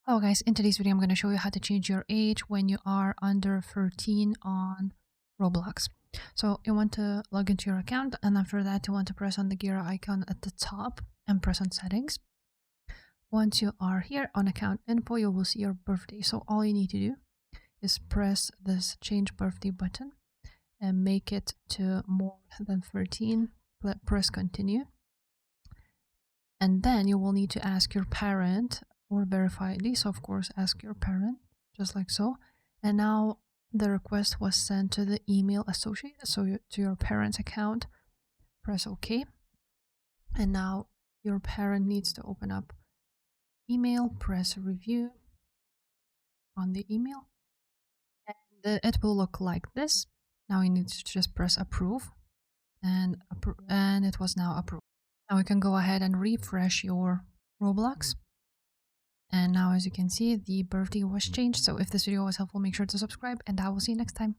Hello guys, in today's video I'm going to show you how to change your age when you are under 13 on Roblox. So you want to log into your account, and after that you want to press on the gear icon at the top and press on settings. Once you are here on account info, you will see your birthday. So all you need to do is press this change birthday button and make it to more than 13. Press continue. And then you will need to ask your parent or verify ID. So of course ask your parent, just like so. And now the request was sent to the email associated, so to your parent's account. Press OK. And now your parent needs to open up email, press review on the email, and it will look like this. Now you need to just press approve, and it was now approved. Now we can go ahead and refresh your Roblox. And now, as you can see, the birthday was changed. So if this video was helpful, make sure to subscribe, and I will see you next time.